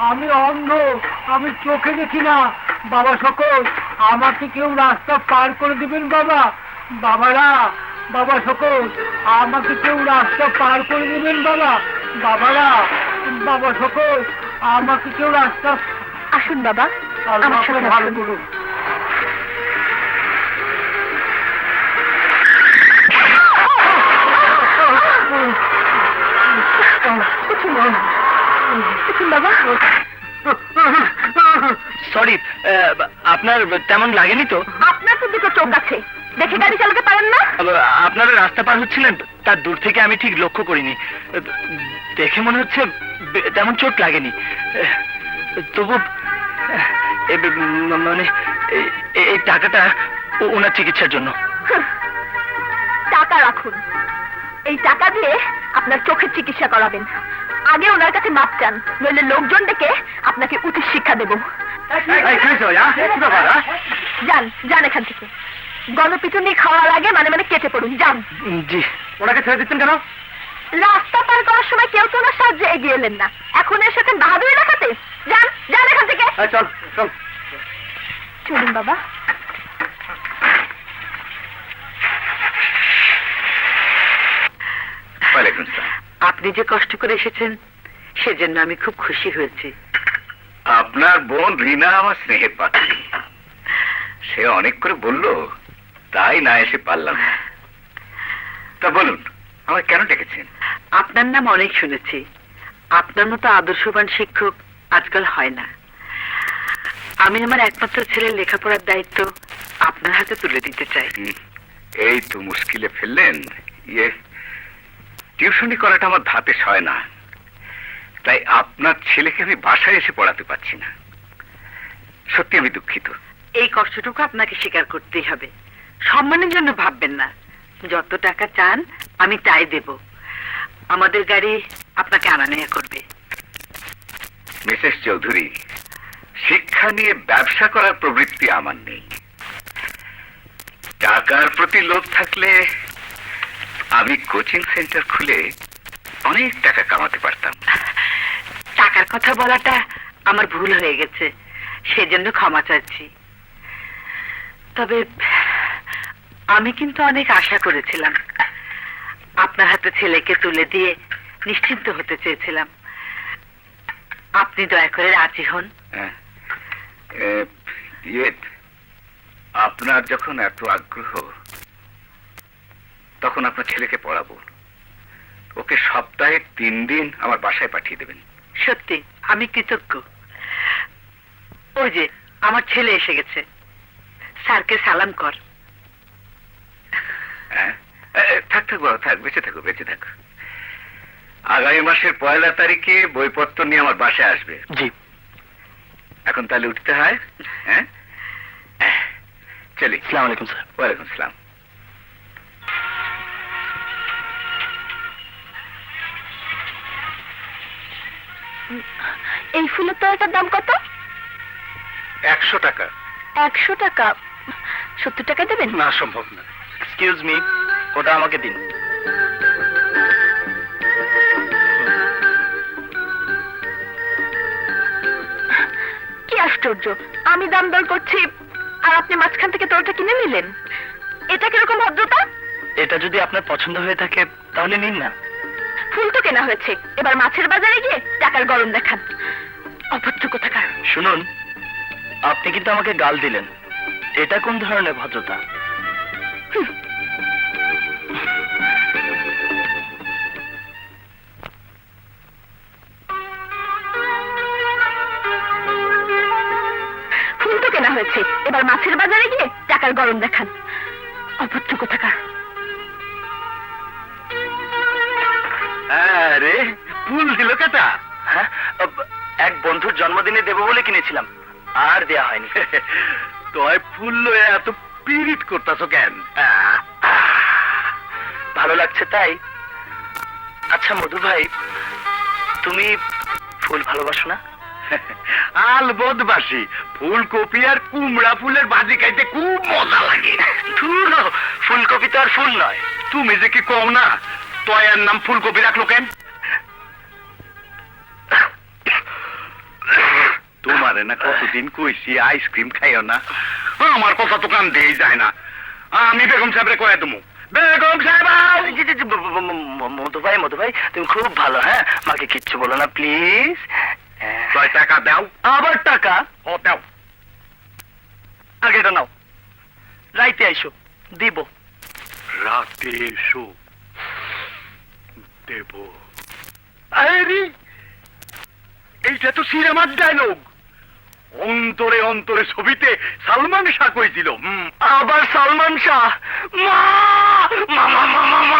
আমি অন্ধ, আমি চোখে দেখি না। বাবা সকল, আমাকে কেউ রাস্তা পার করে দিবেন বাবা। বাবারা, বাবা সকল, আমাকে কেউ রাস্তা পার করে দিবেন বাবা। বাবারা, বাবা সকল, আমাকে কেউ রাস্তা। আসুন বাবা, আল্লাহ আপনাকে ভালো করুন। বাবা, সরি, আপনার তেমন লাগেনি তো? আপনার তো দুটো চোখ আছে, দেখে গাড়ি চালাতে পারেন না? আপনারা রাস্তা পার হচ্ছিলেন, তার দূর থেকে আমি ঠিক লক্ষ্য করিনি। দেখে মনে হচ্ছে তেমন চোট লাগেনি। তবু মানে এই টাকাটা ওনার চিকিৎসার জন্য। টাকা রাখুন, এই টাকা দিয়ে আপনার চোখের চিকিৎসা করাবেন। আগে ওনার কাছে মাপ চান, নইলে লোকজন ডেকে আপনাকে উচিত শিক্ষা দেব। যান যান এখান থেকে। গণপিটুনি খাওয়ার আগে মানে মানে কেটে পড়ুন, যান। জি। ওনাকে ছেড়ে দিচ্ছেন কেন? রাস্তা পার করার সময় কেউ তো ওনার সাহায্যে এগিয়ে এলেন না, এখন এসেছেন বাহাদুরি দেখাতে। যান যান এখান থেকে। চল চল চলুন বাবা। আপনি যে কষ্ট করে এসেছেন সেজন্য আমি খুব খুশি হয়েছি। আপনার বোন রিনা আমার স্নেহের পাত্রী, সে অনেক করে বলল, তাই না এসে পারলাম না। তা বলুন, আমায় কেন ডেকেছেন? আপনার নাম অনেক শুনেছি, আপনার মতো আদর্শবান শিক্ষক আজকাল হয় না। আমি আমার একমাত্র ছেলের লেখাপড়ার দায়িত্ব আপনার হাতে তুলে দিতে চাই। এই তো মুশকিলে ফেললেন। টিউশনি করাটা আমার ধাতে সয় না, তাই আপনার ছেলেকে আমি বাসায় এসে পড়াতে পারছি না। সত্যি আমি দুঃখিত। এই কষ্টটুকু আপনাকে স্বীকার করতেই হবে। সম্মানের জন্য ভাববেন না, যত টাকা চান আমি তাই দেব। আমাদের গাড়ি আপনাকে আনা নেয়া করবে। মিসেস চৌধুরী, শিক্ষা নিয়ে ব্যবসা করার প্রবৃত্তি আমার নেই। টাকার প্রতি লোভ থাকলে আমি কোচিং সেন্টার খুলে অনেক টাকা কামাতে পারতাম। টাকার কথা বলাটা আমার ভুল হয়ে গেছে, সেজন্য ক্ষমা চাচ্ছি। তবে আমি কিন্তু অনেক আশা করেছিলাম, আপনার হাতে ছেলেকে তুলে দিয়ে নিশ্চিন্ত হতে চেয়েছিলাম। আপনি দয়া করে রাজি হন। আপনার যখন এত আগ্রহ, তখন আপনার ছেলেকে পড়াবো। ওকে সপ্তাহে 3 দিন আমার বাসায় পাঠিয়ে দেবেন। সত্যি আমি কৃতজ্ঞ। ওই যে আমার ছেলে এসে গেছে, স্যারকে সালাম কর। থাক থাক বাবা, থাক, বেঁচে থাকো বেঁচে থাকো। আগামী মাসের 1 তারিখে বইপত্র নিয়ে আমার বাসায় আসবে। জি। এখন তাহলে উঠতে হয়। হ্যাঁ, চলি। আসসালামু আলাইকুম স্যার। ওয়ালাইকুম আসসালাম। এই ফুলের তোড়াটার দাম কত? 100 টাকা। 100 টাকা? 70 টাকা দেবেন? না, সম্ভব না। এক্সকিউজ মি, ওটা আমাকে দিন। কি আশ্চর্য, আমি দাম দর করছি আর আপনি মাঝখান থেকে তোড়াটা কিনে নিলেন। এটা কিরকম ভদ্রতা? এটা যদি আপনার পছন্দ হয়ে থাকে তাহলে নিন না। ফুল তো কেনা হয়েছে, এবার মাছের বাজারে গিয়ে টাকার গরম দেখান। অভদ্র কোথাকার। শুনুন, আপনি কিন্তু আমাকে গাল দিলেন, এটা কোন ধরনের ভদ্রতা? ফুল তো কেনা হয়েছে, এবার মাছের বাজারে গিয়ে টাকার গরম দেখান। অভদ্র কোথাকার। আরে ফুল দিল কেটা? হ্যাঁ, এক বন্ধুর জন্মদিনে দেব বলে কিনেছিলাম, আর দেয়া হয়নি। তোয় ফুল লয়ে এত পিরিত করতেছ কেন? ভালো লাগছে তাই। আচ্ছা মধু ভাই, তুমি ফুল ভালোবাসো না? আলবদবাসী। ফুলকপি আর কুমড়া ফুলের ভাজি খাইতে খুব মজা লাগে। ফুলকপি তো আর ফুল নয়। তুমি যে কি কও না, তয়ের নাম ফুলকপি রাখলো কেন? তোমারে না কতদিন কইছি আইসক্রিম খাইও না। আমার কথা তো কান দেই যায় না। আমি বেগম সাহেবরে কয়ে দেবো। বেগম সাহেব! মধু ভাই তুমি খুব ভালো, হ্যাঁ, মাকে কিচ্ছু বলো না প্লিজ। 6 টাকা দাও। আবার টাকা? ও দাও। আগে এটা নাও, রাইতে আইসো, দিব। রাতে এসো, দেব। আরে এইটা তো সিনেমার ডায়লগ। অন্তরে অন্তরে ছবিতে সালমান শাহ কইছিল। আবার সালমান শাহ? মা মা মা মা মা